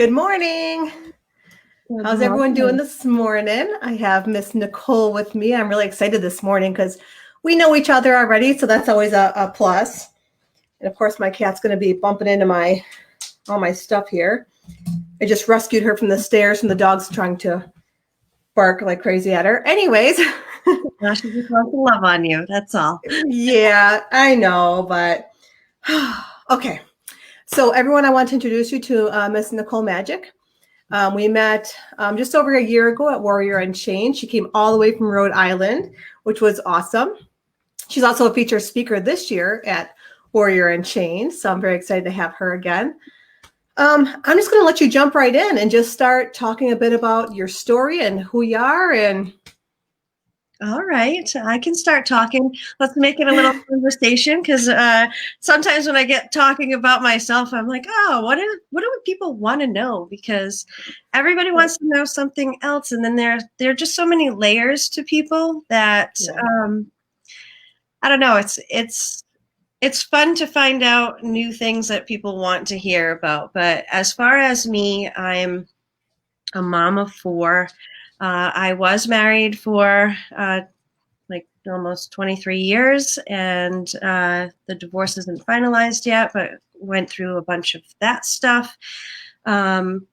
Good morning. Good How's everyone doing morning. this morning? I have Miss Nicole with me. I'm really excited this morning because we know each other already, so that's always a plus. And of course, my cat's going to be bumping into all my stuff here. I just rescued her from the stairs, and the dog's trying to bark like crazy at her. Anyways, Now she just wants to love on you. That's all. yeah, I know, but okay. So, everyone, I want to introduce you to Miss Nicole Majik. We met just over a year ago at Warrior Unchained. She came all the way from Rhode Island, which was awesome. She's also a featured speaker this year at Warrior Unchained, so I'm very excited to have her again. I'm just going to let you jump right in and just start talking a bit about your story and who you are. And All right, I can start talking. Let's make it a little conversation because sometimes when I get talking about myself, I'm like, oh, what do people want to know? Because everybody wants to know something else, and then there are just so many layers to people that yeah. I don't know. It's fun to find out new things that people want to hear about. But as far as me, I'm a mom of four. I was married for like almost 23 years, and the divorce isn't finalized yet, but went through a bunch of that stuff. Um,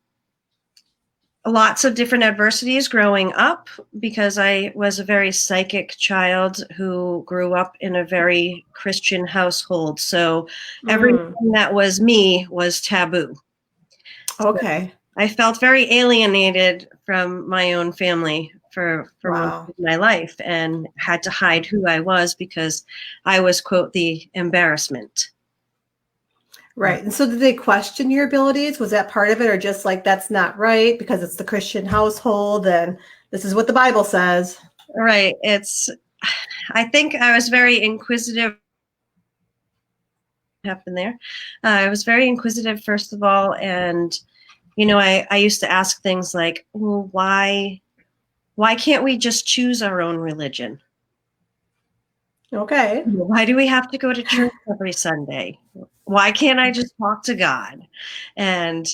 Lots of different adversities growing up because I was a very psychic child who grew up in a very Christian household. So Mm, everything that was me was taboo. So okay. I felt very alienated from my own family for most Wow. of my life and had to hide who I was because I was, quote, the embarrassment. Right. And so did they question your abilities? Was that part of it, or just like that's not right because it's the Christian household and this is what the Bible says? Right. I think I was very inquisitive. Happened there. I was very inquisitive, first of all. And, I used to ask things like, well, why can't we just choose our own religion? Okay. Why do we have to go to church every Sunday? Why can't I just talk to God? And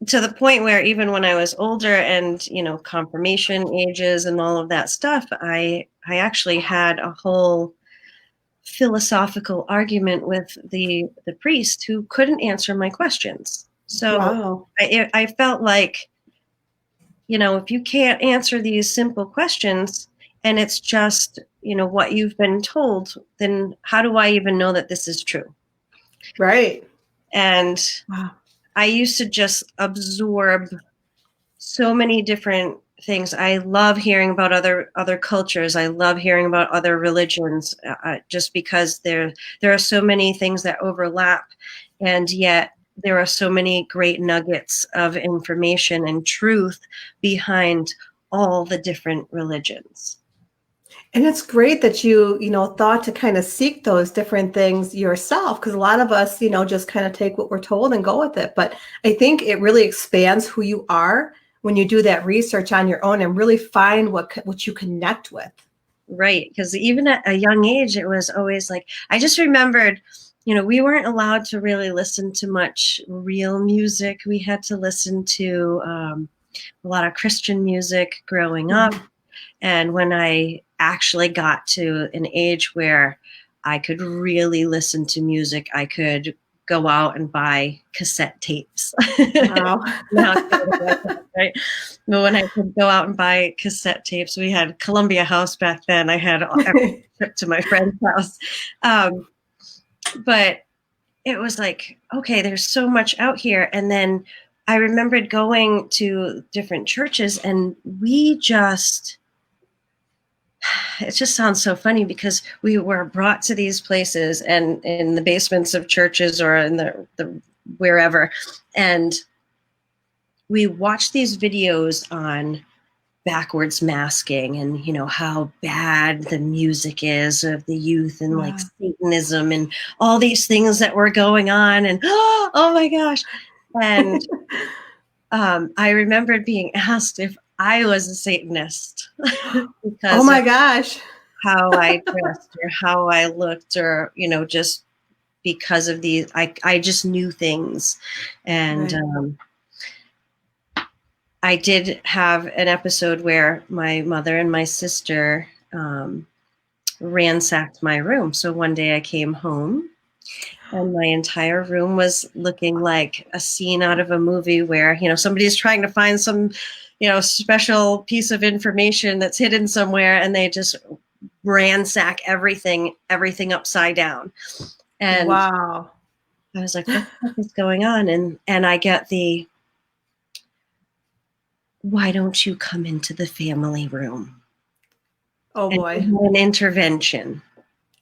to the point where even when I was older and, confirmation ages and all of that stuff, I actually had a whole philosophical argument with the priest who couldn't answer my questions. So Wow. I felt like, if you can't answer these simple questions and it's just, what you've been told, then how do I even know that this is true? Right. And Wow. I used to just absorb so many different things. I love hearing about other cultures. I love hearing about other religions, just because there are so many things that overlap, and yet there are so many great nuggets of information and truth behind all the different religions. And it's great that you thought to kind of seek those different things yourself, because a lot of us, just kind of take what we're told and go with it. But I think it really expands who you are when you do that research on your own and really find what you connect with. Right, because even at a young age, it was always like I just remembered, we weren't allowed to really listen to much real music. We had to listen to a lot of Christian music growing up. Mhm. And when I actually got to an age where I could really listen to music, I could go out and buy cassette tapes. Wow. Now, right? But when I could go out and buy cassette tapes, we had Columbia House back then. I had every trip to my friend's house. Um, but it was like, okay, there's so much out here. And then I remembered going to different churches, and it just sounds so funny because we were brought to these places and in the basements of churches or in the wherever, and we watched these videos on backwards masking and how bad the music is of the youth and like Wow. Satanism and all these things that were going on, and oh my gosh. And I remembered being asked if I was a Satanist Oh because of my gosh. how I dressed or how I looked, or just because of these I just knew things. And Right. I did have an episode where my mother and my sister ransacked my room. So one day I came home and my entire room was looking like a scene out of a movie where, somebody's trying to find some, special piece of information that's hidden somewhere, and they just ransack everything upside down. And Wow. I was like, what the heck is going on? And I get the, why don't you come into the family room Oh and boy. do an intervention?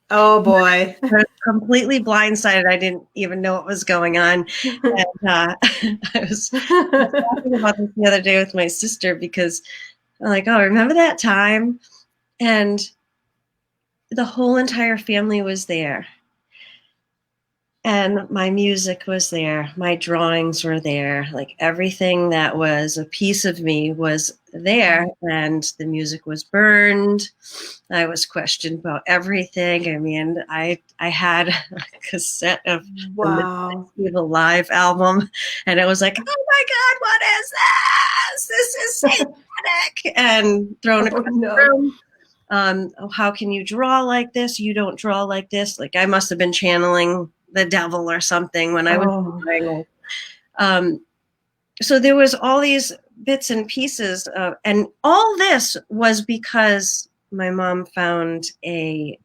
Oh boy. I was completely blindsided. I didn't even know what was going on. And I was talking about this the other day with my sister, because I'm like, oh, remember that time? And the whole entire family was there. And my music was there. My drawings were there. Like, everything that was a piece of me was there. And the music was burned. I was questioned about everything. I mean, I had a cassette of Wow. the Evil Live album. And it was like, oh my God, what is this? This is satanic. And thrown Oh across the no. room. How can you draw like this? You don't draw like this. Like, I must have been channeling the devil or something when I was drawing. So there was all these bits and pieces and all this was because my mom found a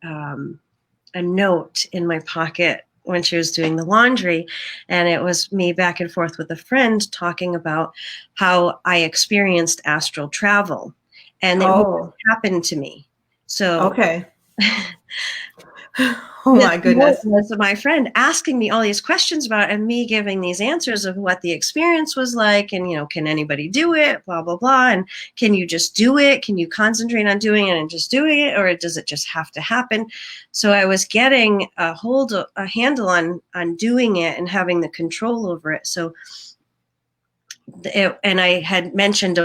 note in my pocket when she was doing the laundry, and it was me back and forth with a friend talking about how I experienced astral travel, and it really happened to me. So okay. Oh this my note goodness. was my friend asking me all these questions about it, and me giving these answers of what the experience was like, and can anybody do it, blah blah blah, and can you just do it, can you concentrate on doing it and just doing it, or does it just have to happen? So I was getting a handle on doing it and having the control over it. So and I had mentioned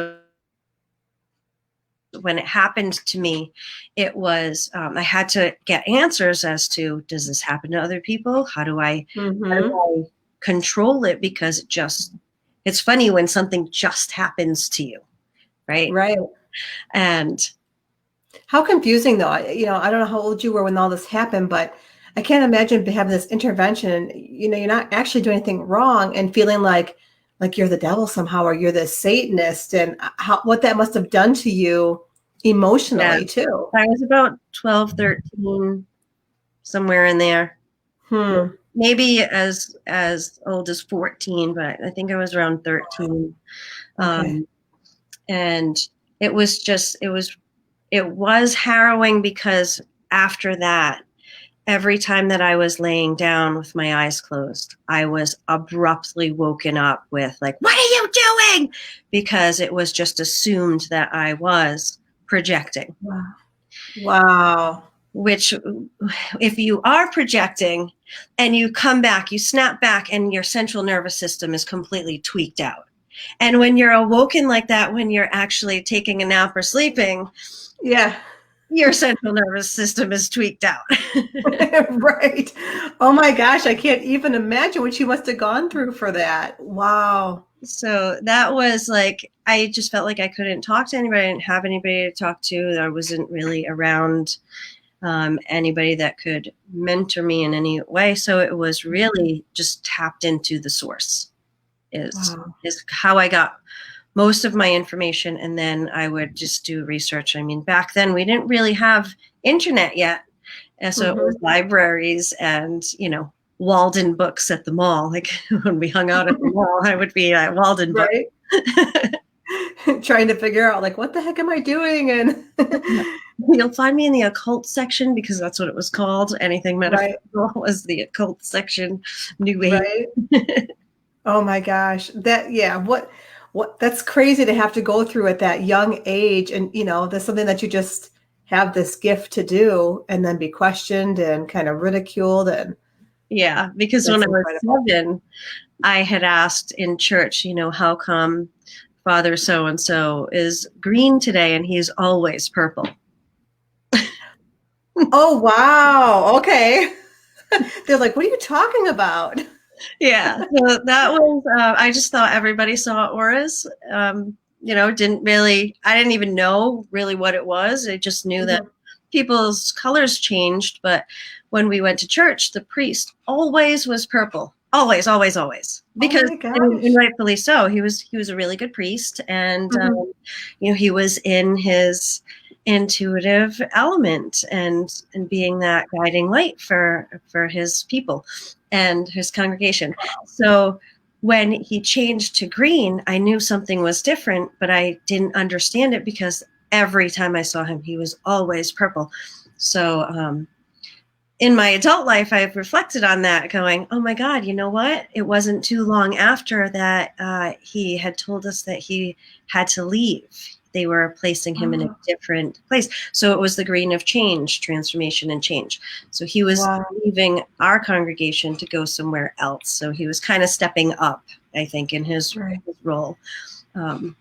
when it happened to me, it was I had to get answers as to, does this happen to other people? How do I control it? Because it's funny when something just happens to you, right? Right. And How confusing though. I don't know how old you were when all this happened, but I can't imagine having this intervention and you're not actually doing anything wrong and feeling like you're the devil somehow, or you're the Satanist, and what that must have done to you emotionally too. I was about 12, 13, somewhere in there. Maybe as old as 14, but I think I was around 13. Okay. And it was harrowing, because after that, every time that I was laying down with my eyes closed, I was abruptly woken up with like, what are you doing? Because it was just assumed that I was projecting. Wow. Which, if you are projecting and you come back, you snap back, and your central nervous system is completely tweaked out. And when you're awoken like that, when you're actually taking a nap or sleeping, your central nervous system is tweaked out. Right. Oh my gosh, I can't even imagine what you must have gone through for that. Wow. So that was like, I just felt like I couldn't talk to anybody. I didn't have anybody to talk to. I wasn't really around anybody that could mentor me in any way. So it was really just tapped into the source is how I got most of my information. And then I would just do research. I mean, back then we didn't really have internet yet. And so it was libraries and, Walden books at the mall. Like, when we hung out at the mall, I would be at Walden books. Trying to figure out like, what the heck am I doing? And you'll find me in the occult section, because that's what it was called. Anything metaphysical was the occult section. New Age. Oh my gosh. What that's crazy to have to go through at that young age. And there's something that you just have this gift to do, and then be questioned and kind of ridiculed. And yeah, because when I was 7, I had asked in church, how come Father so-and-so is green today and he's always purple? Oh, wow. Okay. They're like, what are you talking about? Yeah. So that was, I just thought everybody saw auras. I didn't even know really what it was. I just knew that Mhm. people's colors changed. But when we went to church, the priest always was purple. Always, always, always. Oh Because, my and gosh. rightfully so, he was a really good priest, and Mhm. he was in his intuitive element, and being that guiding light for his people and his congregation. So when he changed to green, I knew something was different, but I didn't understand it because every time I saw him, he was always purple. So in my adult life, I've reflected on that, going, oh my God, you know what? It wasn't too long after that he had told us that he had to leave. They were placing him in a Oh, different place. So it was the green of change, transformation and change. So he was wow. leaving our congregation to go somewhere else. So he was kind of stepping up, I think, in his Right. role. Um,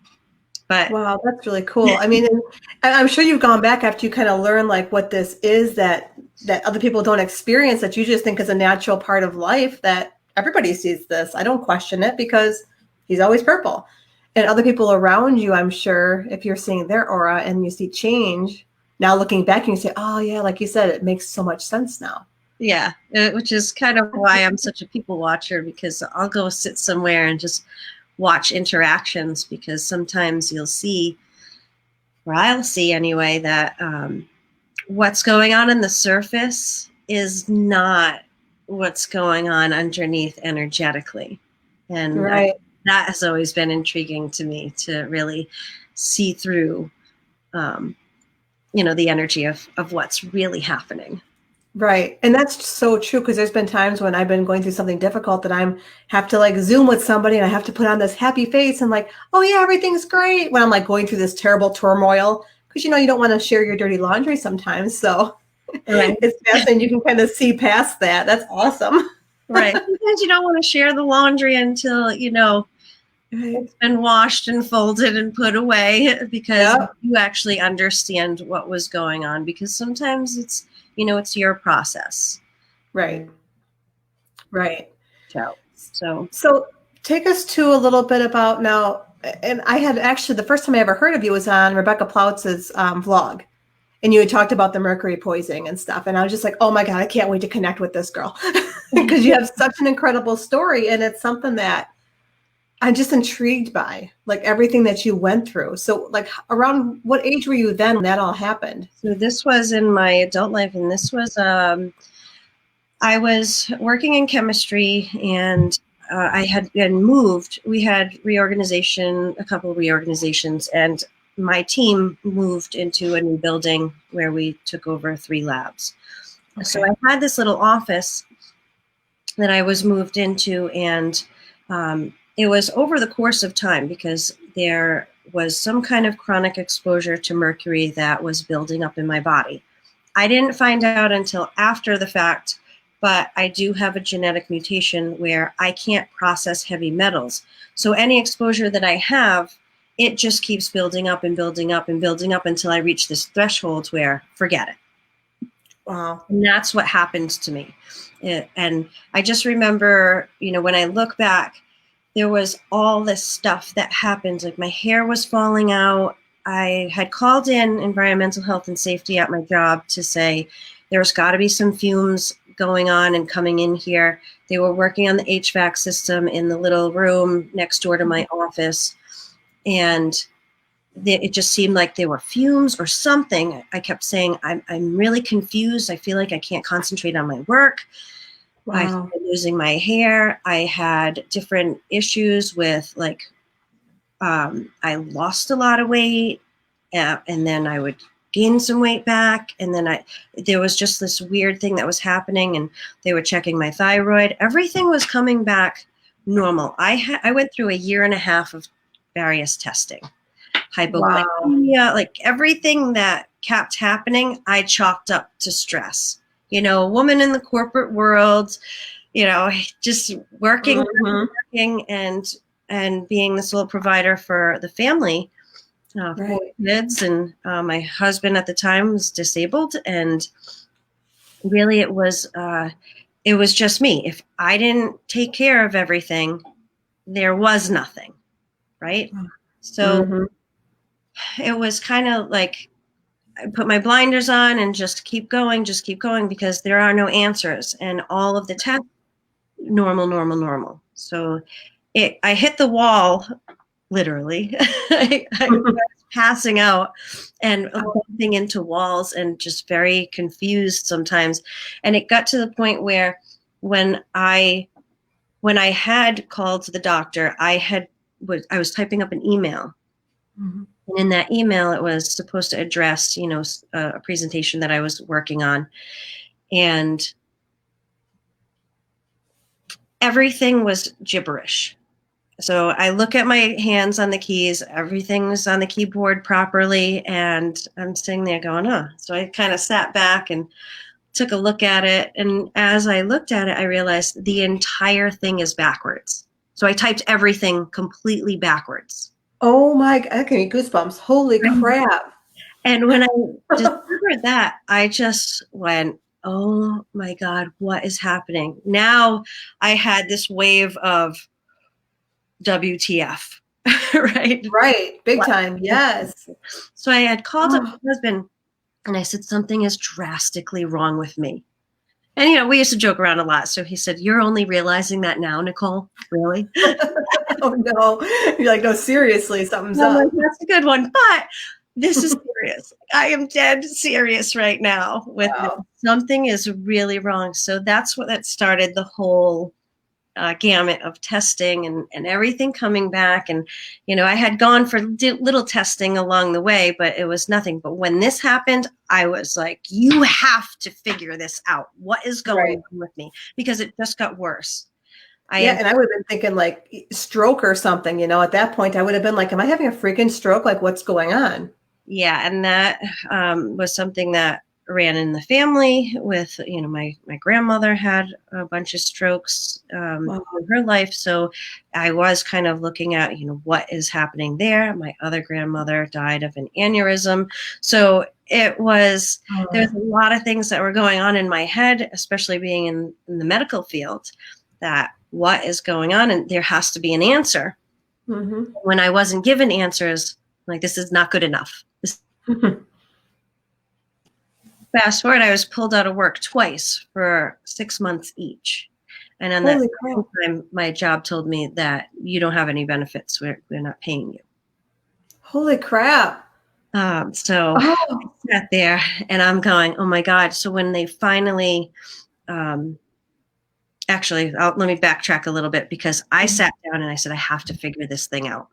but Wow, that's really cool. I mean, and I'm sure you've gone back after you kind of learn like what this is that other people don't experience, that you just think is a natural part of life, that everybody sees this. I don't question it because he's always purple. And other people around you, I'm sure, if you're seeing their aura and you see change, now looking back and you say, oh yeah, like you said, it makes so much sense now. yeah, which is kind of why I'm such a people watcher, because I'll go sit somewhere and just watch interactions, because sometimes you'll see, or I'll see anyway, that what's going on in the surface is not what's going on underneath energetically. And Right. that has always been intriguing to me, to really see through, um, the energy of what's really happening. Right. And that's so true, because there's been times when I've been going through something difficult that I'm have to like Zoom with somebody and I have to put on this happy face and like, oh yeah, everything's great, when I'm like going through this terrible turmoil, because you don't want to share your dirty laundry sometimes. So Right. it's fascinating. You can kind of see past that. That's awesome. Right. Sometimes you don't want to share the laundry until, Right. it's been washed and folded and put away, because Yep. you actually understand what was going on, because sometimes it's your process. Right. Right. So So take us to a little bit about now. And I had actually, the first time I ever heard of you was on Rebecca Plautz's vlog. And you had talked about the mercury poisoning and stuff. And I was just like, oh my God, I can't wait to connect with this girl, because you have such an incredible story. And it's something that I'm just intrigued by, like everything that you went through. So, like, around what age were you then when that all happened? so this was in my adult life, and this was I was working in chemistry, and I had been moved. We had a couple of reorganizations, and my team moved into a new building where we took over 3 labs. So Okay. I had this little office that I was moved into, and it was over the course of time, because there was some kind of chronic exposure to mercury that was building up in my body. I didn't find out until after the fact, but I do have a genetic mutation where I can't process heavy metals. So any exposure that I have, it just keeps building up and building up and building up until I reach this threshold where forget it. Wow. And that's what happened to me. And I just remember, when I look back, there was all this stuff that happened. Like my hair was falling out. I had called in environmental health and safety at my job to say there's got to be some fumes going on and coming in here. They were working on the HVAC system in the little room next door to my office. And it just seemed like there were fumes or something. I kept saying, I'm really confused. I feel like I can't concentrate on my work. I Wow. started losing my hair. I had different issues with I lost a lot of weight, and then I would gain some weight back. And then there was just this weird thing that was happening, and they were checking my thyroid. Everything was coming back normal. I went through a year and a half of various testing, Wow. hypoglycemia, like everything that kept happening, I chalked up to stress. A woman in the corporate world, just working, Hmm. working, and being the sole provider for the family, 4 Right. kids, and my husband at the time was disabled, and really it was just me. If I didn't take care of everything, there was nothing, right? So it was kind of like I put my blinders on and just keep going, because there are no answers. And all of the tests, normal, normal, normal. So I hit the wall, literally. I was passing out and bumping into walls and just very confused sometimes. And it got to the point where when I had called the doctor, I was typing up an email. And in that email, it was supposed to address, a presentation that I was working on. And everything was gibberish. So I look at my hands on the keys, everything's on the keyboard properly, and I'm sitting there going, oh. So I kind of sat back and took a look at it. And as I looked at it, I realized the entire thing is backwards. So I typed everything completely backwards. Oh my, that gave me goosebumps. Holy crap. And when I discovered that, I just went, oh my God, what is happening? Now I had this wave of WTF, right? Right. Big time. Yes. So I had called up my husband and I said, something is drastically wrong with me. And, we used to joke around a lot. So he said, you're only realizing that now, Nicole? Really? Oh, no. You're like, no, seriously, something's up. Like, that's a good one. But this is serious. I am dead serious right now with something is really wrong. So that's that started the whole gamut of testing and everything coming back. And, I had gone for little testing along the way, but it was nothing. But when this happened, I was like, you have to figure this out. What is going on with me? Because it just got worse. And I would have been thinking like stroke or something, at that point I would have been like, am I having a freaking stroke? Like what's going on? Yeah. And that was something that ran in the family with, my grandmother had a bunch of strokes in her life. So I was kind of looking at, what is happening there. My other grandmother died of an aneurysm. So it was, there's a lot of things that were going on in my head, especially being in the medical field, that what is going on? And there has to be an answer. When I wasn't given answers, like, this is not good enough. Fast forward, I was pulled out of work twice for 6 months each. And on that time, my job told me that you don't have any benefits. We're not paying you. Holy crap. So I sat there and I'm going, oh my God. So when they finally, actually, let me backtrack a little bit, because I sat down and I said, I have to figure this thing out.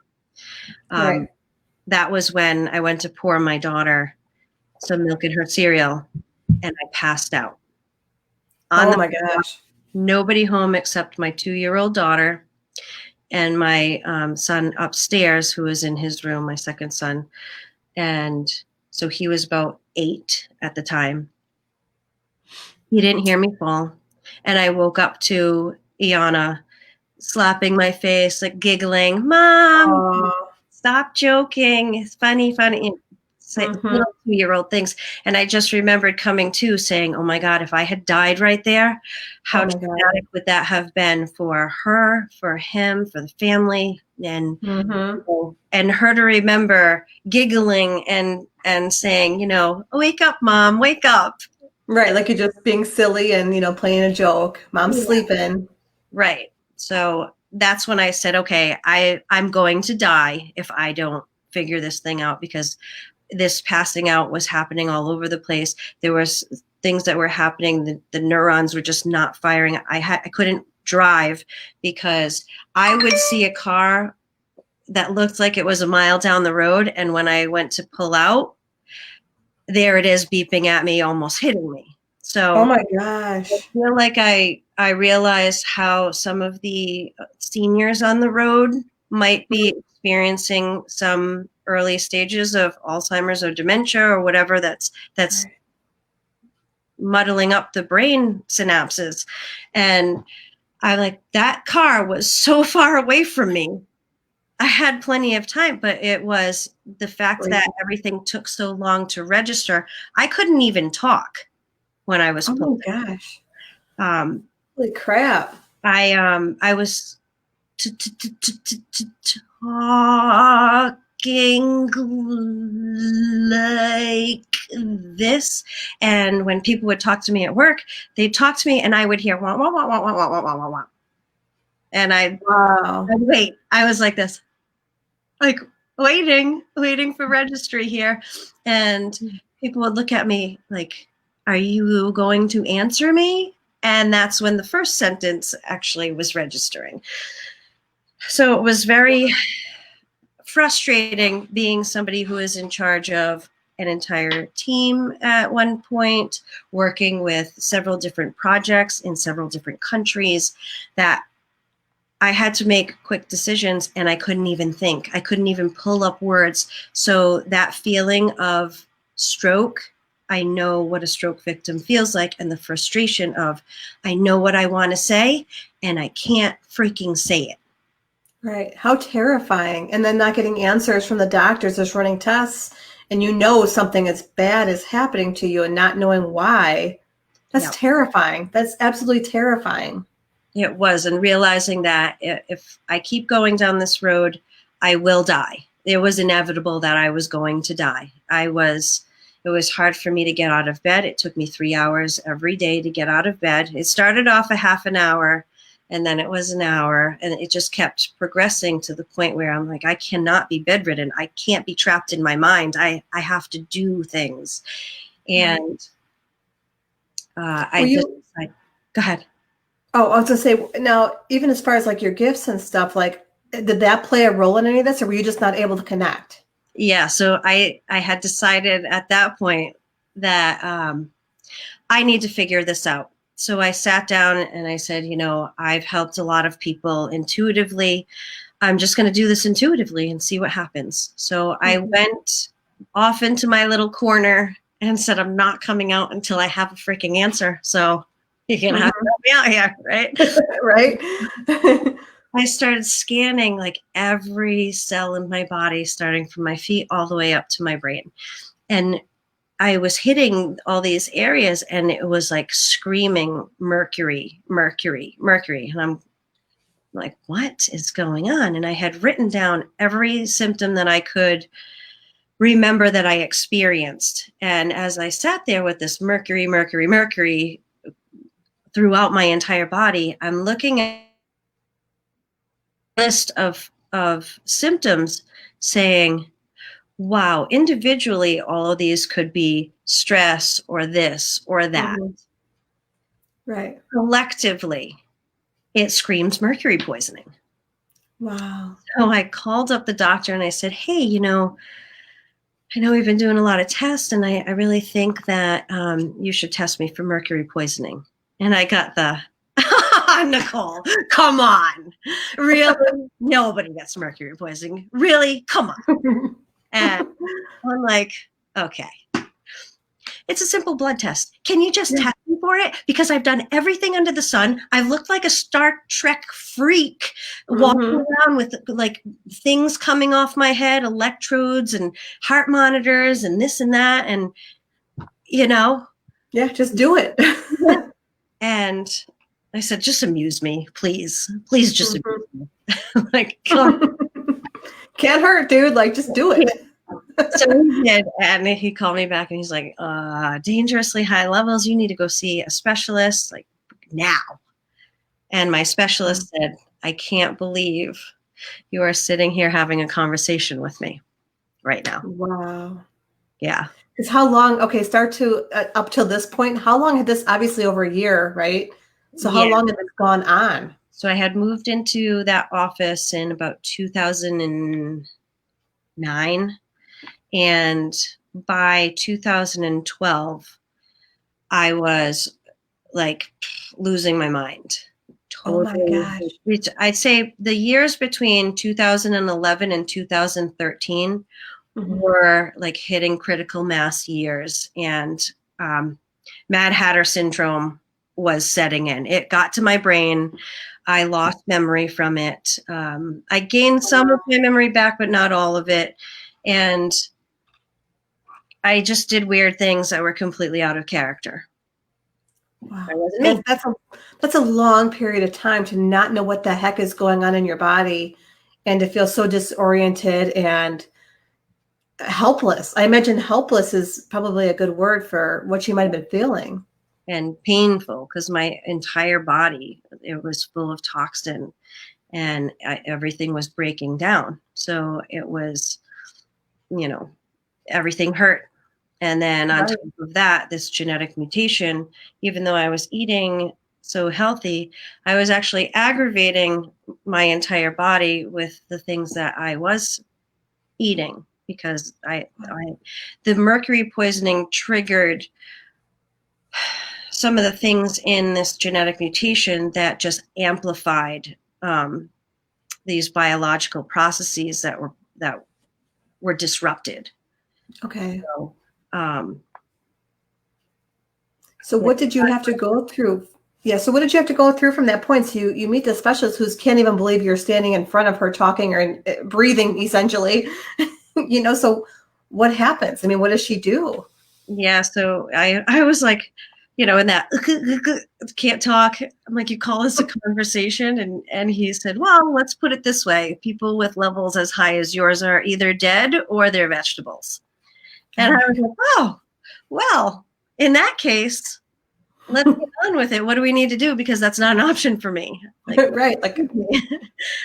That was when I went to pour my daughter some milk in her cereal and I passed out. Oh my gosh. Nobody home except my 2-year-old daughter and my son upstairs, who was in his room, my second son. And so he was about 8 at the time. He didn't hear me fall. And I woke up to Iana slapping my face, like giggling, Mom, stop joking. It's funny. Little 2-year-old things. And I just remembered coming to saying, oh my God, if I had died right there, how traumatic would that have been for her, for him, for the family, and and her to remember giggling and saying, wake up, Mom, wake up. Right, like you're just being silly and, playing a joke. Mom's sleeping. Right. So that's when I said, okay, I'm going to die if I don't figure this thing out, because this passing out was happening all over the place. There was things that were happening. The neurons were just not firing. I couldn't drive because I would see a car that looked like it was a mile down the road. And when I went to pull out, there it is beeping at me, almost hitting me. So, oh my gosh. I feel like I realized how some of the seniors on the road might be experiencing some early stages of Alzheimer's or dementia or whatever that's muddling up the brain synapses. And I like, that car was so far away from me. I had plenty of time, but it was the fact that everything took so long to register. I couldn't even talk when I was pulled. Oh my gosh. Holy crap. I was talk talking like this. And when people would talk to me at work, they'd talk to me and I would hear wah, wah, wah, wah, wah, wah, wah, wah, wah, wah. And I'd Wow. wait. I was like this, like waiting for registry here. And people would look at me like, are you going to answer me? And that's when the first sentence actually was registering. So it was very frustrating being somebody who is in charge of an entire team at one point, working with several different projects in several different countries, that I had to make quick decisions and I couldn't even think. I couldn't even pull up words. So that feeling of stroke, I know what a stroke victim feels like, and the frustration of, I know what I want to say and I can't freaking say it. Right. How terrifying. And then not getting answers from the doctors, just running tests, and you know something as bad is happening to you and not knowing why. That's Yeah. terrifying. That's absolutely terrifying. It was, and realizing that if I keep going down this road, I will die. It was inevitable that I was going to die. It was hard for me to get out of bed. It took me 3 hours every day to get out of bed. It started off a half an hour, and then it was an hour, and it just kept progressing to the point where I'm like, I cannot be bedridden. I can't be trapped in my mind. I have to do things. And go ahead. Oh, I was gonna say, now, even as far as like your gifts and stuff, like, did that play a role in any of this, or were you just not able to connect? Yeah, so I had decided at that point that I need to figure this out. So I sat down and I said, I've helped a lot of people intuitively. I'm just going to do this intuitively and see what happens. So I went off into my little corner and said, I'm not coming out until I have a freaking answer. So you're going to have to help me out here, right? Right. I started scanning like every cell in my body, starting from my feet all the way up to my brain. And I was hitting all these areas and it was like screaming mercury, mercury, mercury. And I'm like, what is going on? And I had written down every symptom that I could remember that I experienced. And as I sat there with this mercury, mercury, mercury throughout my entire body, I'm looking at a list of symptoms saying, wow, individually, all of these could be stress or this or that. Right. Collectively, it screams mercury poisoning. Wow. So I called up the doctor and I said, hey, I know we've been doing a lot of tests and I really think that you should test me for mercury poisoning. And I got the, Nicole, come on. Really? Nobody gets mercury poisoning. Really? Come on. And I'm like, okay. It's a simple blood test. Can you just test me for it? Because I've done everything under the sun. I've looked like a Star Trek freak walking around with like things coming off my head, electrodes and heart monitors and this and that. And, Yeah, just do it. And I said, just amuse me, please. Please just amuse me. Like, come on. Can't hurt, dude. Like, just do it. So he did, and he called me back and he's like, dangerously high levels, you need to go see a specialist like now. And my specialist said, I can't believe you are sitting here having a conversation with me right now. Wow. Yeah. Because how long, okay, start to up till this point, how long had this, obviously over a year, right? So how long had this gone on? So I had moved into that office in about 2009. And by 2012, I was like losing my mind. Totally. Oh my gosh. I'd say the years between 2011 and 2013 were like hitting critical mass years. And Mad Hatter syndrome was setting in. It got to my brain. I lost memory from it. I gained some of my memory back, but not all of it. And I just did weird things that were completely out of character. Wow. That's a long period of time to not know what the heck is going on in your body and to feel so disoriented and helpless. I imagine helpless is probably a good word for what she might have been feeling. And painful, because my entire body, it was full of toxin, and everything was breaking down. So it was, everything hurt. And then on Right. top of that, this genetic mutation, even though I was eating so healthy, I was actually aggravating my entire body with the things that I was eating, because the mercury poisoning triggered some of the things in this genetic mutation that just amplified these biological processes that were disrupted. Okay. So, um, So what did you have to go through? Yeah. So what did you have to go through from that point? So you meet the specialist who can't even believe you're standing in front of her talking or breathing essentially, so what happens? I mean, what does she do? yeah, so I was like, in that can't talk. I'm like, you call this a conversation? And he said, well, let's put it this way: people with levels as high as yours are either dead or they're vegetables. And I was like, oh, well, in that case, let's get on with it. What do we need to do? Because that's not an option for me. Like, Right. Like,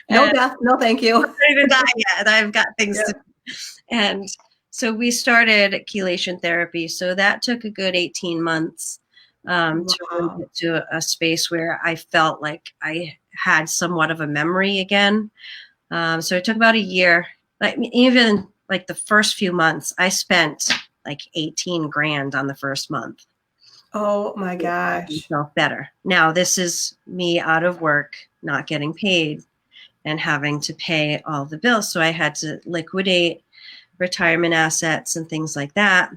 no death, no thank you. I'm not ready to die yet. I've got things Yeah. to do. And so we started chelation therapy. So that took a good 18 months to really Wow. get to a space where I felt like I had somewhat of a memory again. So it took about a year. Like, even like the first few months, I spent like 18 grand on the first month. Oh my gosh. Felt better. Now this is me out of work, not getting paid, and having to pay all the bills. So I had to liquidate retirement assets and things like that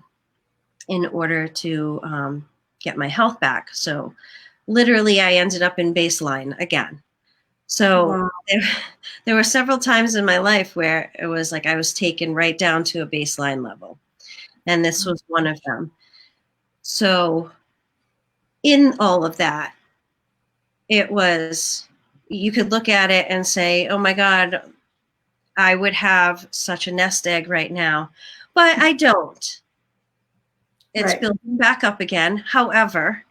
in order to get my health back. So literally, I ended up in baseline again. So Wow. there were several times in my life where it was like I was taken right down to a baseline level. And this was one of them. So in all of that, you could look at it and say, oh my God, I would have such a nest egg right now, but I don't. It's Right. building back up again. However,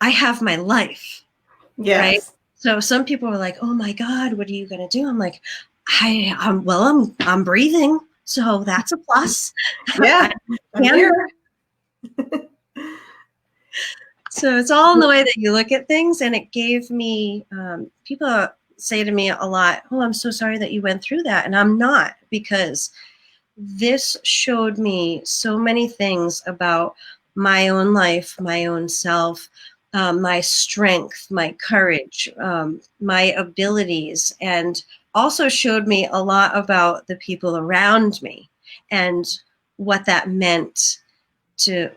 I have my life, right? Yes. So some people are like, "Oh my God, what are you going to do?" I'm like, I'm breathing, so that's a plus. Yeah. I'm And here. so it's all in the way that you look at things, and it gave me. People say to me a lot, "Oh, I'm so sorry that you went through that," and I'm not, because this showed me so many things about my own life, my own self, my strength, my courage, my abilities, and also showed me a lot about the people around me and what that meant to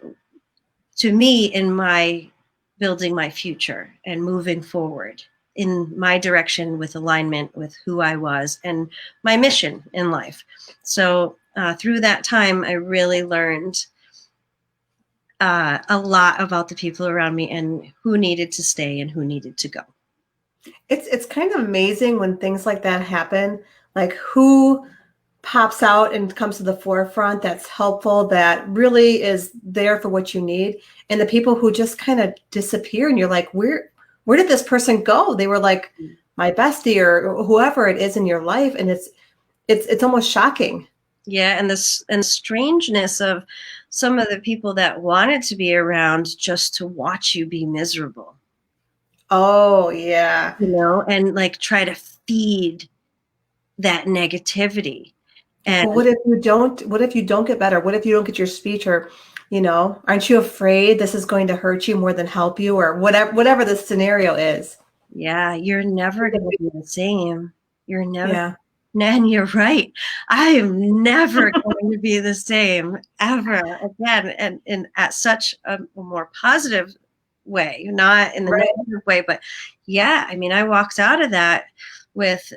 me in my building my future and moving forward in my direction with alignment with who I was and my mission in life. So through that time, I really learned a lot about the people around me and who needed to stay and who needed to go. It's kind of amazing when things like that happen, like who pops out and comes to the forefront that's helpful, that really is there for what you need, and the people who just kind of disappear and you're like, where did this person go? They were like my bestie or whoever it is in your life, and it's almost shocking. Yeah, and strangeness of some of the people that wanted to be around just to watch you be miserable, Oh yeah. and like try to feed that negativity. And Well, what if you don't get better? What if you don't get your speech, or aren't you afraid this is going to hurt you more than help you, or whatever the scenario is? yeah, you're never going to be the same. You're never, Yeah. and you're right. I am never going to be the same ever again. And at such a more positive way, not in the Right. negative way, but yeah, I mean, I walked out of that with,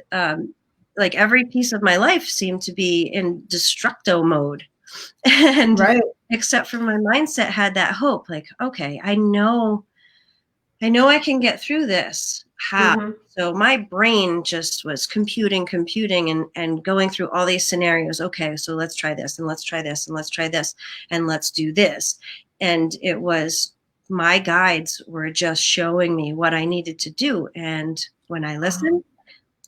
like, every piece of my life seemed to be in destructo mode. And Right. except for my mindset had that hope, like, okay, I know I can get through this. how. Mm-hmm. So my brain just was computing and going through all these scenarios. Okay, so let's try this and let's try this and let's try this and let's do this. And it was, my guides were just showing me what I needed to do. And when I listened,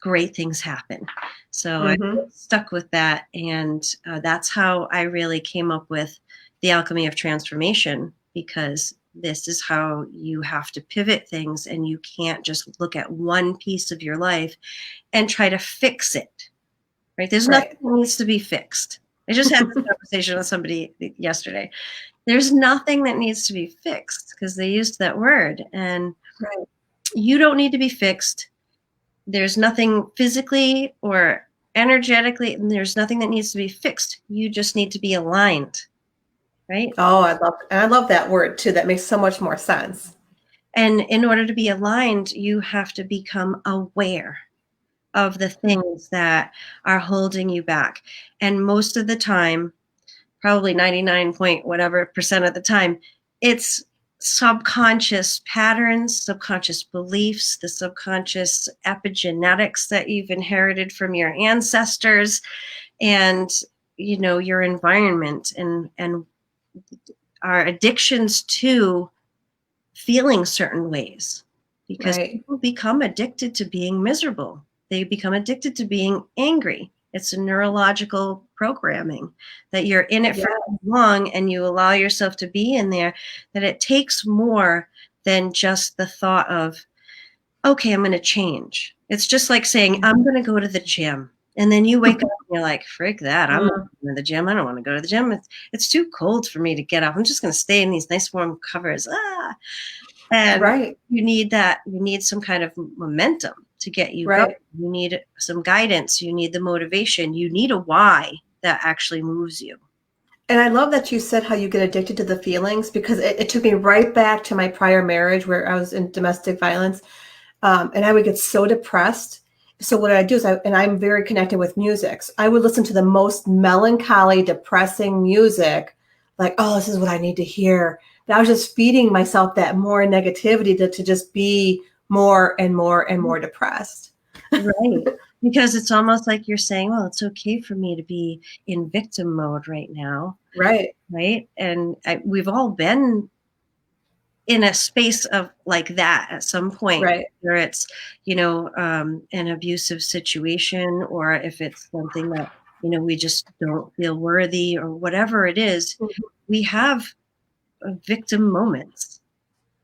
great things happen. So I Mm-hmm. stuck with that. And that's how I really came up with the alchemy of transformation, because this is how you have to pivot things, and you can't just look at one piece of your life and try to fix it, right? There's nothing Right. that needs to be fixed. I just had this conversation with somebody yesterday. There's nothing that needs to be fixed, because they used that word, and Right. you don't need to be fixed. There's nothing physically or energetically, and there's nothing that needs to be fixed. You just need to be aligned, right? Oh, I love that word too. That makes so much more sense. And in order to be aligned, you have to become aware of the things that are holding you back. And most of the time, probably 99 point whatever percent of the time, it's subconscious patterns, subconscious beliefs, the subconscious epigenetics that you've inherited from your ancestors, and your environment, and our addictions to feeling certain ways, because Right. people become addicted to being miserable. They become addicted to being angry. It's a neurological programming that you're in it Yeah. for so long, and you allow yourself to be in there, that it takes more than just the thought of, okay, I'm going to change. It's just like saying, I'm going to go to the gym. And then you wake up and you're like, frick that. I'm not going to the gym. I don't want to go to the gym. It's too cold for me to get up. I'm just going to stay in these nice warm covers. And Right. you need that. You need some kind of momentum to get you going. Right. You need some guidance. You need the motivation. You need a why that actually moves you. And I love that you said how you get addicted to the feelings, because it took me right back to my prior marriage where I was in domestic violence. And I would get so depressed. So what I do is and I'm very connected with music. So I would listen to the most melancholy, depressing music, like, oh, this is what I need to hear. But I was just feeding myself that more negativity to just be more and more and more depressed. Right. Because it's almost like you're saying, well, it's okay for me to be in victim mode right now. Right. Right. And we've all been in a space of like that at some point, Right. where it's, an abusive situation, or if it's something that, we just don't feel worthy, or whatever it is, we have victim moments.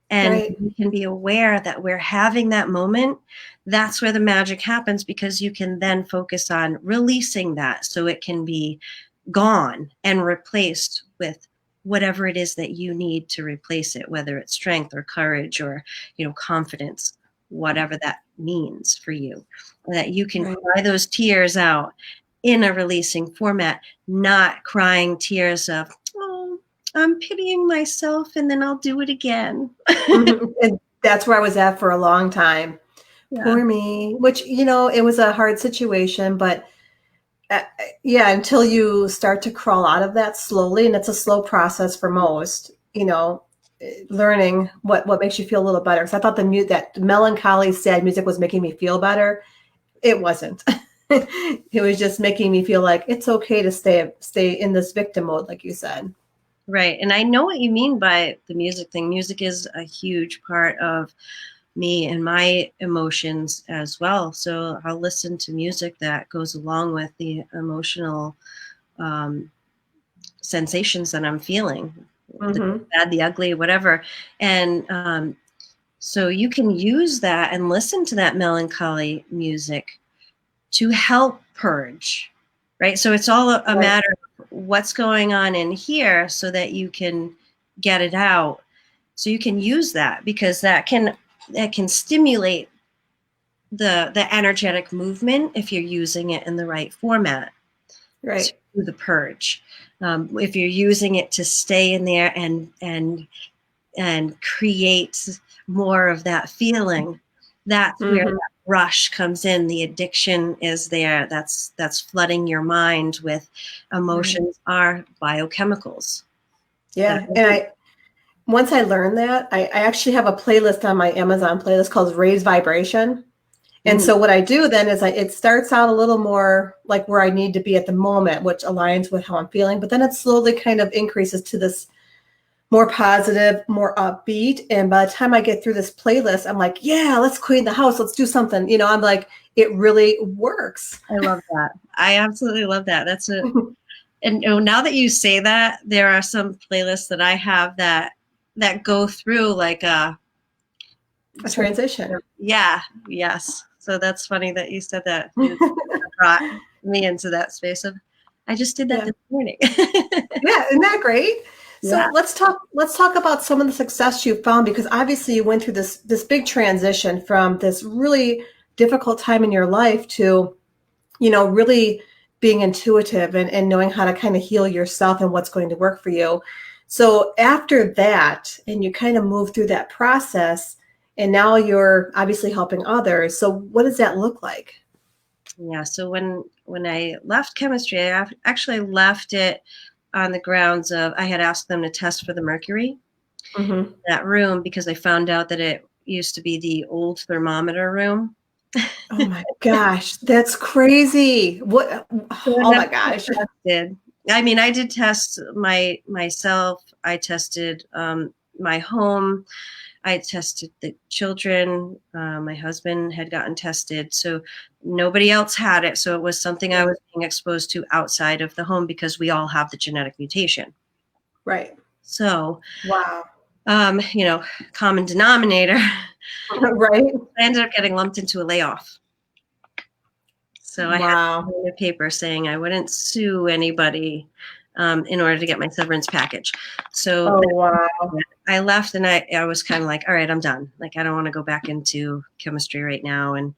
And Right. we can be aware that we're having that moment. That's where the magic happens, because you can then focus on releasing that, so it can be gone and replaced with whatever it is that you need to replace it, whether it's strength or courage or, confidence, whatever that means for you. That you can Right. cry those tears out in a releasing format, not crying tears of, oh, I'm pitying myself and then I'll do it again. And that's where I was at for a long time. Yeah. Poor me, which, it was a hard situation, but uh, yeah, until you start to crawl out of that slowly, and it's a slow process for most, learning what makes you feel a little better. Because I thought that melancholy, sad music was making me feel better. It wasn't. It was just making me feel like it's okay to stay in this victim mode, like you said. Right. And I know what you mean by the music thing. Music is a huge part of me and my emotions as well. So I'll listen to music that goes along with the emotional um, sensations that I'm feeling, the Mm-hmm. bad, the ugly, whatever. And so you can use that and listen to that melancholy music to help purge, right? So it's all a Right. matter of what's going on in here, so that you can get it out. So you can use that, because that can stimulate the energetic movement if you're using it in the right format to Right. do the purge. If you're using it to stay in there and create more of that feeling, that's where Mm-hmm. that rush comes in. The addiction is there. That's flooding your mind with Right. emotions, are biochemicals. Yeah. And once I learned that, I actually have a playlist on my Amazon playlist called Raise Vibration. And Mm, so what I do then is it starts out a little more like where I need to be at the moment, which aligns with how I'm feeling. But then it slowly kind of increases to this more positive, more upbeat. And by the time I get through this playlist, I'm like, yeah, let's clean the house. Let's do something. I'm like, it really works. I love that. I absolutely love that. And now that you say that, there are some playlists that I have that go through like A transition. yeah, yes. So that's funny that you said that. It brought me into that space of I just did that Yeah. this morning. Yeah, isn't that great? Yeah. So let's talk about some of the success you found, because obviously you went through this big transition from this really difficult time in your life to, really being intuitive and knowing how to kind of heal yourself and what's going to work for you. So after that, and you kind of move through that process, and now you're obviously helping others. So what does that look like? Yeah. So when I left chemistry, actually left it on the grounds of I had asked them to test for the mercury Hmm. in that room because I found out that it used to be the old thermometer room. Oh my gosh, that's crazy. What? So Oh enough my gosh. tested. I mean, I did test myself. I tested my home. I tested the children. My husband had gotten tested, so nobody else had it. So it was something I was being exposed to outside of the home because we all have the genetic mutation. Right. So, Wow. you know, common denominator. Right. I ended up getting lumped into a layoff. So I had Wow. a paper saying I wouldn't sue anybody in order to get my severance package. So Oh wow. I left and I was kind of like, all right, I'm done. Like, I don't want to go back into chemistry right now. And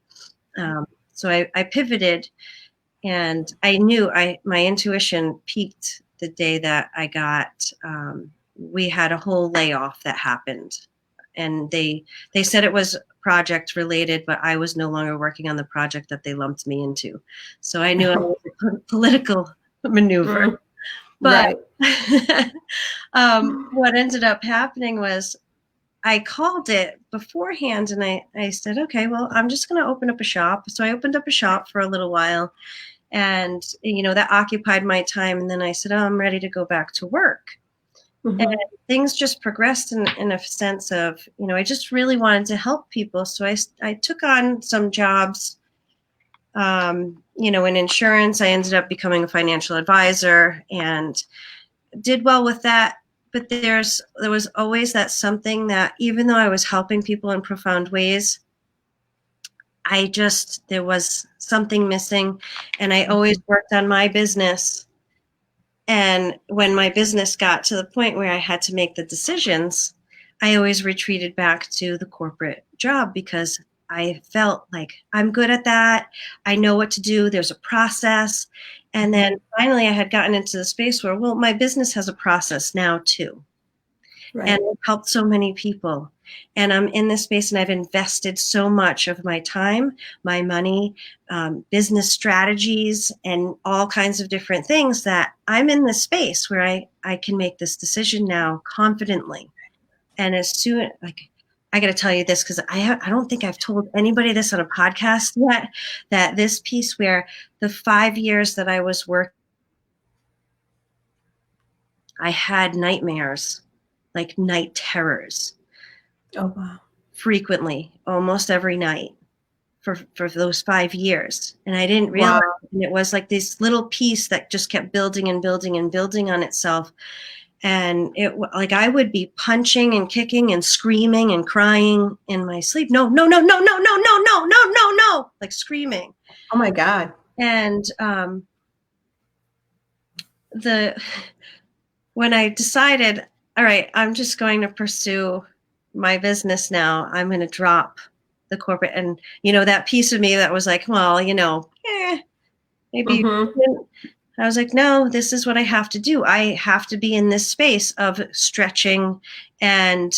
so I pivoted and I knew my intuition peaked the day that I got, we had a whole layoff that happened. And they said it was project related, but I was no longer working on the project that they lumped me into. So I knew it was a political maneuver. Mm, But right. what ended up happening was I called it beforehand and I said, okay, well, I'm just going to open up a shop. So I opened up a shop for a little while and, that occupied my time. And then I said, oh, I'm ready to go back to work. And Hmm. things just progressed in a sense of, I just really wanted to help people. So I took on some jobs, in insurance. I ended up becoming a financial advisor and did well with that. But there was always that something that even though I was helping people in profound ways, there was something missing. And I always worked on my business. And when my business got to the point where I had to make the decisions, I always retreated back to the corporate job because I felt like I'm good at that. I know what to do. There's a process. And then finally, I had gotten into the space where, well, my business has a process now too. And Right. I've helped so many people. And I'm in this space and I've invested so much of my time, my money, business strategies, and all kinds of different things that I'm in this space where I can make this decision now confidently. And as soon, like, I got to tell you this because I don't think I've told anybody this on a podcast yet, that this piece where the 5 years that I was working, I had nightmares, like night terrors Oh wow. frequently, almost every night for those 5 years. And I didn't Wow. realize and it was like this little piece that just kept building and building and building on itself. And it like I would be punching and kicking and screaming and crying in my sleep. No, no, no, no, no, no, no, no, no, no, no, like screaming. Oh my God. And the when I decided, all right, I'm just going to pursue my business now. I'm going to drop the corporate and that piece of me that was like, well, maybe Hmm. I was like, no, this is what I have to do. I have to be in this space of stretching and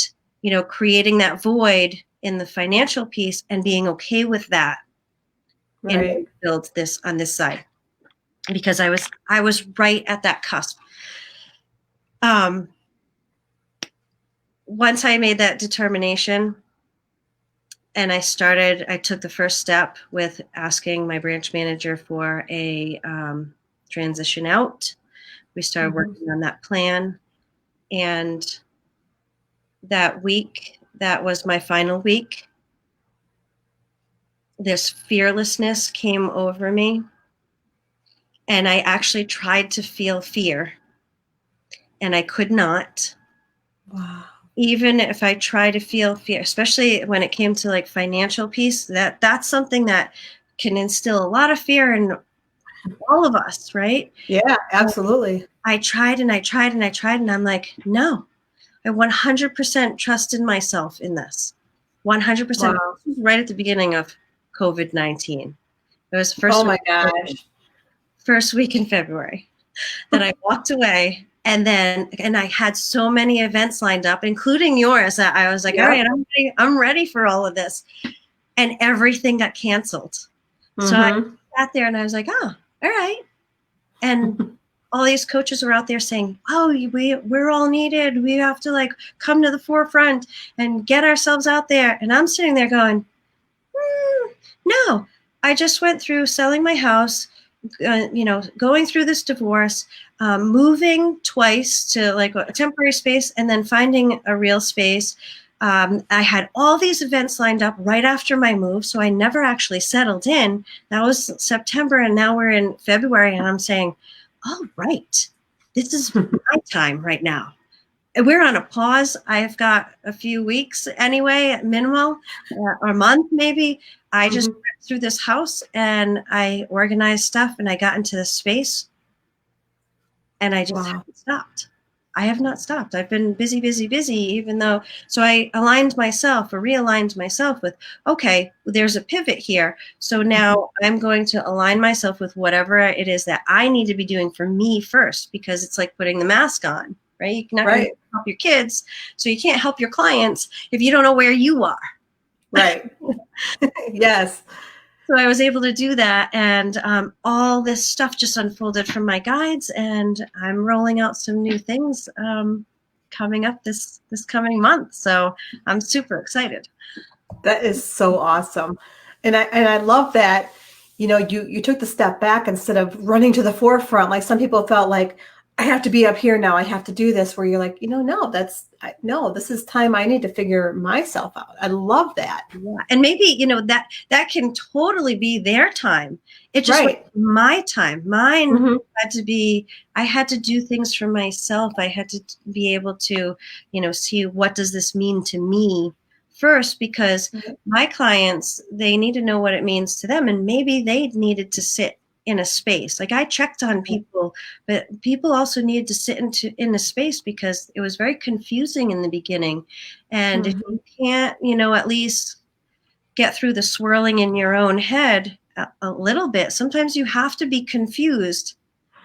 creating that void in the financial piece and being okay with that in order Right. to build this on this side because I was right at that cusp. once I made that determination and I took the first step with asking my branch manager for a transition out. We started Mhm. working on that plan. And that week, that was my final week, this fearlessness came over me. And I actually tried to feel fear, and I could not. Wow. Even if I try to feel fear, especially when it came to like financial peace, that's something that can instill a lot of fear in all of us, right? Yeah, absolutely. I tried and I tried and I tried, and I'm like, no, I 100% trusted myself in this. 100%. Wow. This was right at the beginning of COVID-19. It was the Oh first my week, gosh. first week in February that I walked away. And I had so many events lined up, including yours, that I was like, all Yep. right, I'm ready for all of this. And everything got canceled. So I Mm-hmm. sat there and I was like, oh, all right. And all these coaches were out there saying, oh, we're all needed. We have to like come to the forefront and get ourselves out there. And I'm sitting there going, no, I just went through selling my house, going through this divorce, moving twice to like a temporary space and then finding a real space. I had all these events lined up right after my move, so I never actually settled in. That was September, and now we're in February, and I'm saying, all right, this is my time right now. We're on a pause. I've got a few weeks anyway, minimal, or a month maybe. I just Mm-hmm. went through this house and I organized stuff and I got into this space and I just Wow. haven't stopped. I have not stopped. I've been busy, busy, busy, even though. So I aligned myself or realigned myself with, okay, there's a pivot here. So now I'm going to align myself with whatever it is that I need to be doing for me first, because it's like putting the mask on, right? You're not going to Right. help your kids. So you can't help your clients if you don't know where you are. Right. Yes. So I was able to do that, and all this stuff just unfolded from my guides, and I'm rolling out some new things coming up this coming month. So I'm super excited. That is so awesome. And I love that, you took the step back instead of running to the forefront. Like some people felt like I have to be up here now. I have to do this, where you're like, no, no, this is time I need to figure myself out. I love that. Yeah. And maybe, that can totally be their time. It just was Right. my time. Mine Hmm. had to be, I had to do things for myself. I had to be able to, see what does this mean to me first, because my clients, they need to know what it means to them. And maybe they needed to sit in a space. Like I checked on people, but people also needed to sit in a space because it was very confusing in the beginning. And if Hmm. you can't, at least get through the swirling in your own head a little bit, sometimes you have to be confused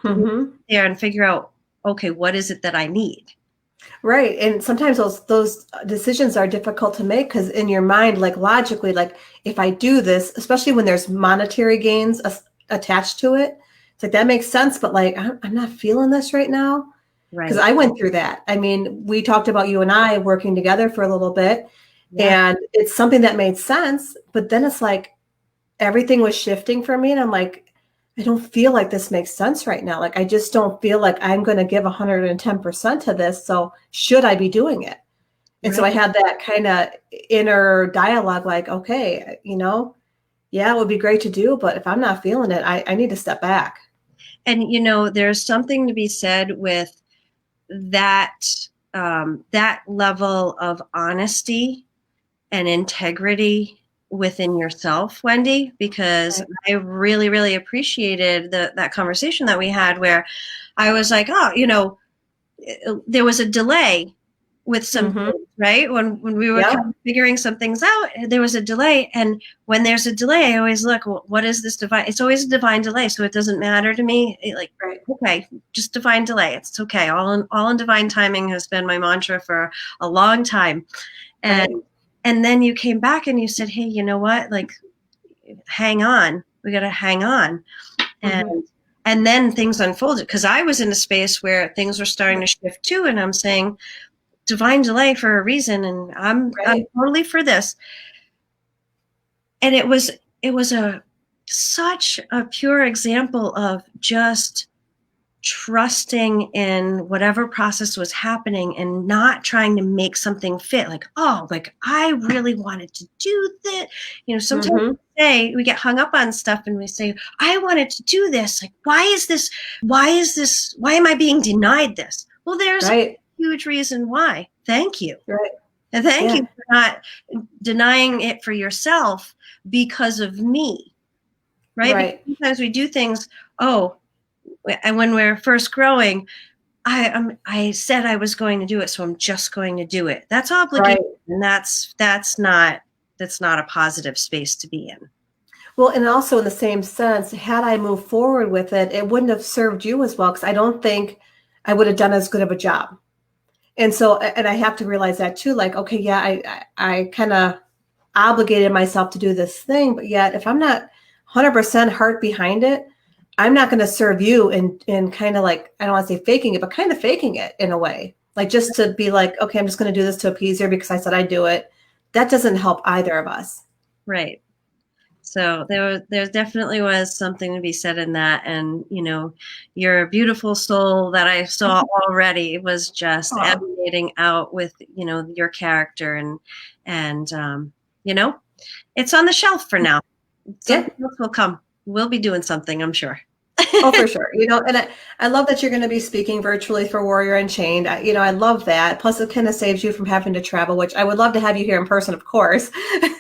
to be Hmm. there and figure out, okay, what is it that I need? Right. And sometimes those decisions are difficult to make because in your mind, like logically, like if I do this, especially when there's monetary gains attached to it, it's like that makes sense. But like, I'm not feeling this right now. Because Right. I went through that. I mean, we talked about you and I working together for a little bit, Yeah. and it's something that made sense. But then it's like everything was shifting for me. And I'm like, I don't feel like this makes sense right now. Like, I just don't feel like I'm going to give 110% to this. So, should I be doing it? And so Right. I had that kind of inner dialogue like, okay, yeah, it would be great to do. But if I'm not feeling it, I need to step back. And, there's something to be said with that, that level of honesty and integrity within yourself, Wendy, because Right. I really, really appreciated that conversation that we had where I was like, oh, there was a delay with some Mm-hmm. things, right? When we were Yep. kind of figuring some things out, there was a delay. And when there's a delay, I always look, well, what is this divine? It's always a divine delay. So it doesn't matter to me. Right. Okay, just divine delay. It's okay. All in divine timing has been my mantra for a long time. And Right. and then you came back and you said, hey, you know what? Like, hang on. We got to hang on. And Mm-hmm. and then things unfolded because I was in a space where things were starting to shift too. And I'm saying, divine delay for a reason, and I'm totally for this. And it was such a pure example of just trusting in whatever process was happening and not trying to make something fit. Like, oh, like I really wanted to do this. You know, sometimes we get hung up on stuff and we say, I wanted to do this. Like, why am I being denied this? Well, there's a huge reason why. Thank you. Right. And thank you for not denying it for yourself because of me. Right. Because sometimes we do things, and when we're first growing, I said I was going to do it, so I'm just going to do it. That's obligation, and that's not a positive space to be in. Well, and also in the same sense, had I moved forward with it, it wouldn't have served you as well, because I don't think I would have done as good of a job. And so, and I have to realize that too. Like, okay, yeah, I kind of obligated myself to do this thing, but yet if I'm not 100% heart behind it, I'm not going to serve you in kind of like, I don't want to say faking it, but kind of faking it in a way, like just to be like, okay, I'm just going to do this to appease her because I said I'd do it. That doesn't help either of us. Right. So there definitely was something to be said in that. And, you know, your beautiful soul that I saw already was just emanating out with, you know, your character and you know, it's on the shelf for now. Something else will come. We'll be doing something, I'm sure. Oh, for sure. You know, and I love that you're going to be speaking virtually for Warrior Unchained. I love that. Plus, it kind of saves you from having to travel, which I would love to have you here in person, of course,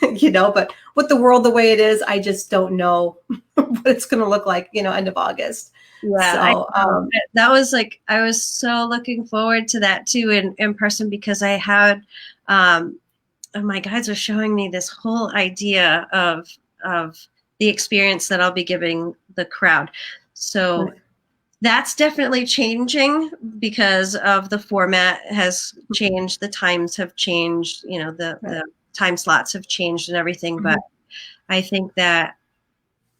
but with the world the way it is, I just don't know what it's going to look like, end of August. Yeah. So, that was like, I was so looking forward to that too in person, because I had, my guides are showing me this whole idea of the experience that I'll be giving the crowd. So that's definitely changing because of the format has changed. The times have changed, the time slots have changed and everything. But I think that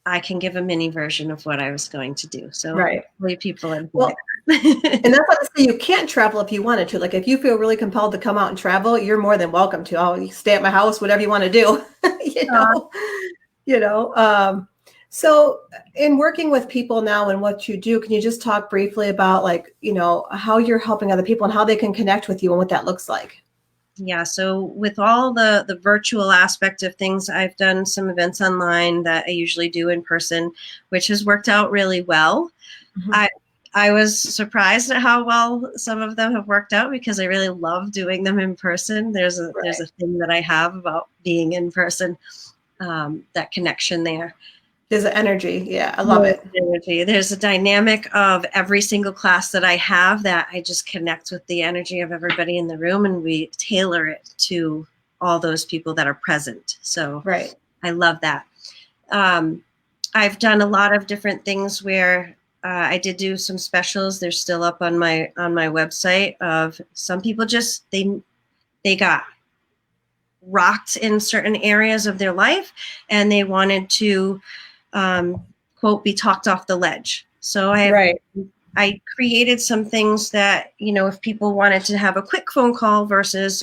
I can give a mini version of what I was going to do. So hopefully people enjoy and that's what I say, you can't travel if you wanted to. Like if you feel really compelled to come out and travel, you're more than welcome to. I'll stay at my house, whatever you want to do, So in working with people now and what you do, can you just talk briefly about how you're helping other people and how they can connect with you and what that looks like? Yeah. So with all the virtual aspect of things, I've done some events online that I usually do in person, which has worked out really well. I was surprised at how well some of them have worked out because I really love doing them in person. There's a thing that I have about being in person, that connection there. There's an energy. Yeah, I love it. Energy. There's a dynamic of every single class that I have that I just connect with the energy of everybody in the room, and we tailor it to all those people that are present. So I love that. I've done a lot of different things where I did do some specials. They're still up on my website. Of some people just they got rocked in certain areas of their life, and they wanted to quote, be talked off the ledge. So I created some things that, if people wanted to have a quick phone call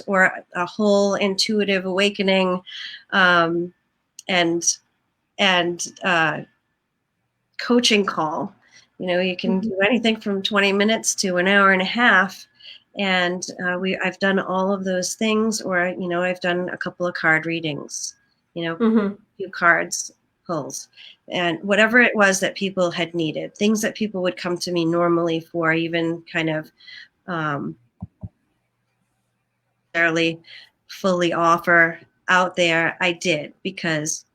or a whole intuitive awakening, and coaching call, you can do anything from 20 minutes to an hour and a half. And I've done all of those things, or, I've done a couple of card readings, a few cards pulls, and whatever it was that people had needed, things that people would come to me normally for, even kind of fairly fully offer out there, I did, because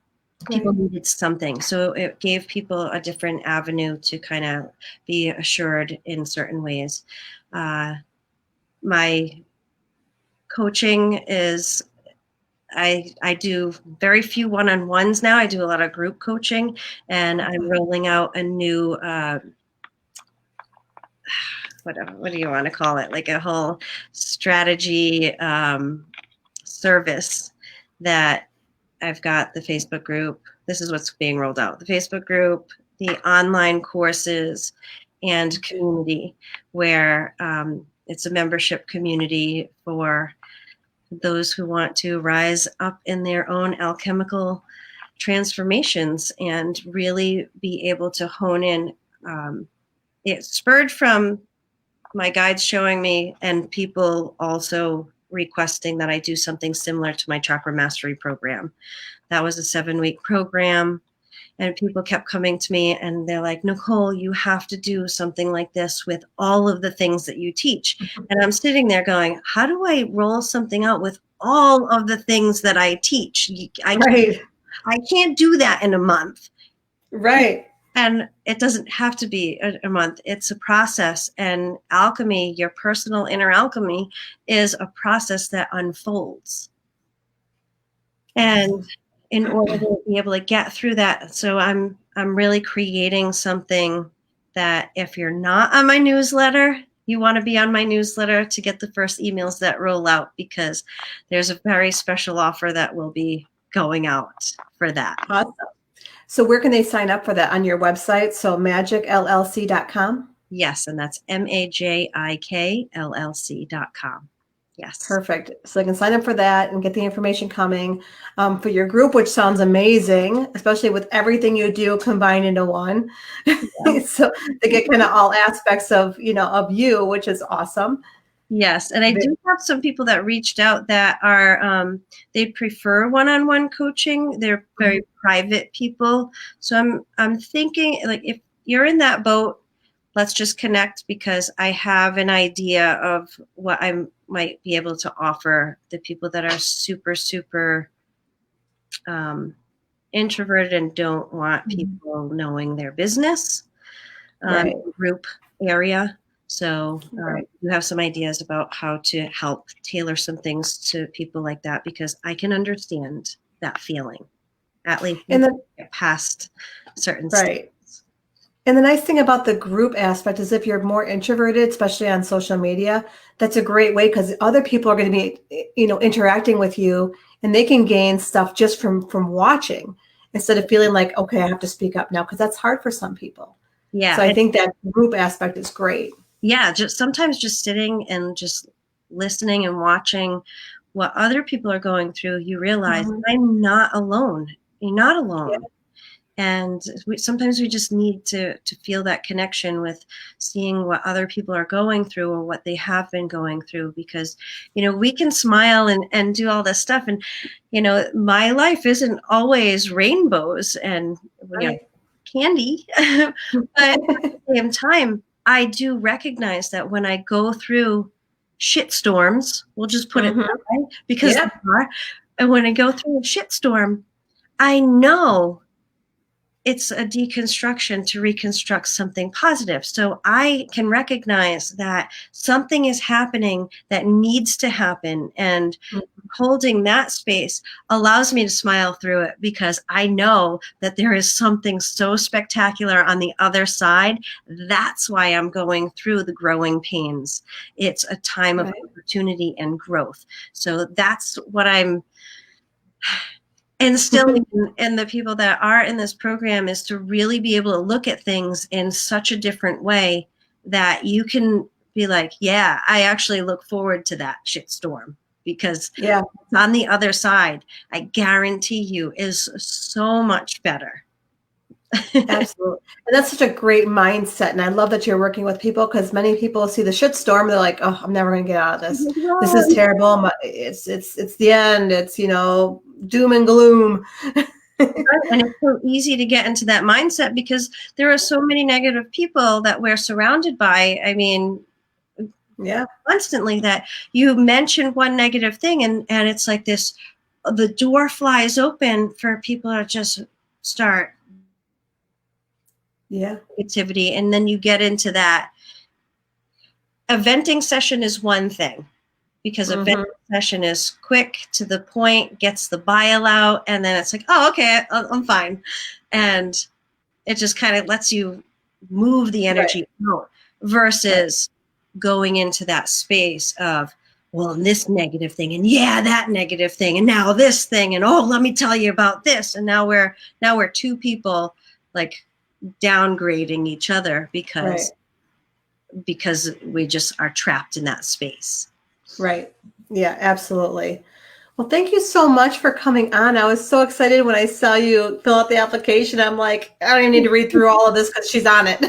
people needed something. So it gave people a different avenue to kind of be assured in certain ways. My coaching is, I do very few one-on-ones now. I do a lot of group coaching, and I'm rolling out a new, what do you want to call it? Like a whole strategy service that I've got the Facebook group. This is what's being rolled out. The Facebook group, the online courses, and community, where it's a membership community for those who want to rise up in their own alchemical transformations and really be able to hone in. It spurred from my guides showing me and people also requesting that I do something similar to my chakra mastery program. That was a 7-week program. And people kept coming to me and they're like, Nicole, you have to do something like this with all of the things that you teach. And I'm sitting there going, how do I roll something out with all of the things that I teach? Right. I can't do that in a month. Right. And it doesn't have to be a month. It's a process. And alchemy, your personal inner alchemy, is a process that unfolds. And in order to be able to get through that, so I'm really creating something that if you're not on my newsletter, you want to be on my newsletter to get the first emails that roll out, because there's a very special offer that will be going out for that. Awesome. So where can they sign up for that? On your website? So majikllc.com? Yes, and that's MAJIKLLC.com. Yes. Perfect. So they can sign up for that and get the information coming for your group, which sounds amazing, especially with everything you do combined into one. Yeah. So they get kind of all aspects of, of you, which is awesome. Yes. And I do have some people that reached out that are, they prefer one-on-one coaching. They're very private people. So I'm thinking, like, if you're in that boat, let's just connect, because I have an idea of what I might be able to offer the people that are super, super introverted and don't want people knowing their business, right. group area. So you have some ideas about how to help tailor some things to people like that, because I can understand that feeling, at least and then get past certain right. And the nice thing about the group aspect is if you're more introverted, especially on social media, that's a great way, because other people are going to be, interacting with you, and they can gain stuff just from watching, instead of feeling like, okay, I have to speak up now, because that's hard for some people. Yeah. So I think that group aspect is great. Yeah. Sometimes just sitting and just listening and watching what other people are going through, you realize I'm not alone. You're not alone. Yeah. And sometimes we just need to feel that connection with seeing what other people are going through or what they have been going through, because, we can smile and do all this stuff. And, my life isn't always rainbows and candy, but at the same time, I do recognize that when I go through shit storms, we'll just put it that way, because and when I go through a shit storm, I know it's a deconstruction to reconstruct something positive. So I can recognize that something is happening that needs to happen, and holding that space allows me to smile through it, because I know that there is something so spectacular on the other side. That's why I'm going through the growing pains. It's a time of opportunity and growth. So that's what I'm instilling in the people that are in this program, is to really be able to look at things in such a different way that you can be like, yeah, I actually look forward to that shitstorm, because on the other side, I guarantee you, is so much better. Absolutely. And that's such a great mindset. And I love that you're working with people, because many people see the shitstorm. They're like, oh, I'm never going to get out of this. This is terrible. It's the end. It's, doom and gloom. And it's so easy to get into that mindset, because there are so many negative people that we're surrounded by. I mean, constantly, that you mention one negative thing and it's like this, the door flies open for people to just start negativity. And then you get into that. A venting session is one thing, because a venting session is quick, to the point, gets the bile out, and then it's like, oh, okay, I'm fine. And it just kind of lets you move the energy out, versus going into that space of, well, this negative thing, and that negative thing, and now this thing, and oh, let me tell you about this. And now we're two people like downgrading each other, because because we just are trapped in that space. Right. Yeah, absolutely. Well, thank you so much for coming on. I was so excited when I saw you fill out the application. I'm like, I don't even need to read through all of this because she's on it.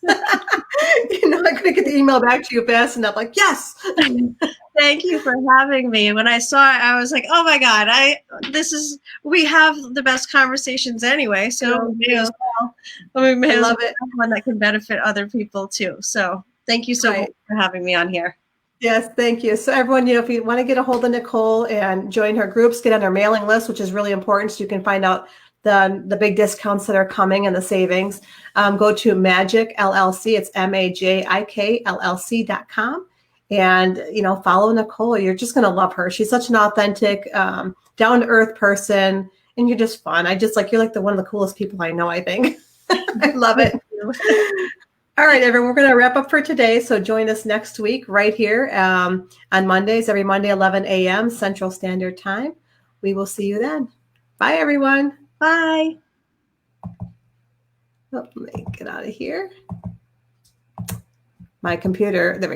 I couldn't get the email back to you fast enough. Like, yes. Thank you for having me. When I saw it, I was like, oh my God, we have the best conversations anyway. So we may as well have one that can benefit other people too. So thank you so much for having me on here. Yes, thank you. So everyone, if you want to get a hold of Nicole and join her groups, get on her mailing list, which is really important so you can find out the big discounts that are coming and the savings. Go to Majik LLC. It's MAJIK LLC.com. And, follow Nicole. You're just going to love her. She's such an authentic, down-to-earth person. And you're just fun. You're like one of the coolest people I know, I think. I love it. All right, everyone, we're going to wrap up for today. So join us next week right here on Mondays, every Monday, 11 a.m. Central Standard Time. We will see you then. Bye, everyone. Bye. Oh, let me get out of here. My computer. There we go.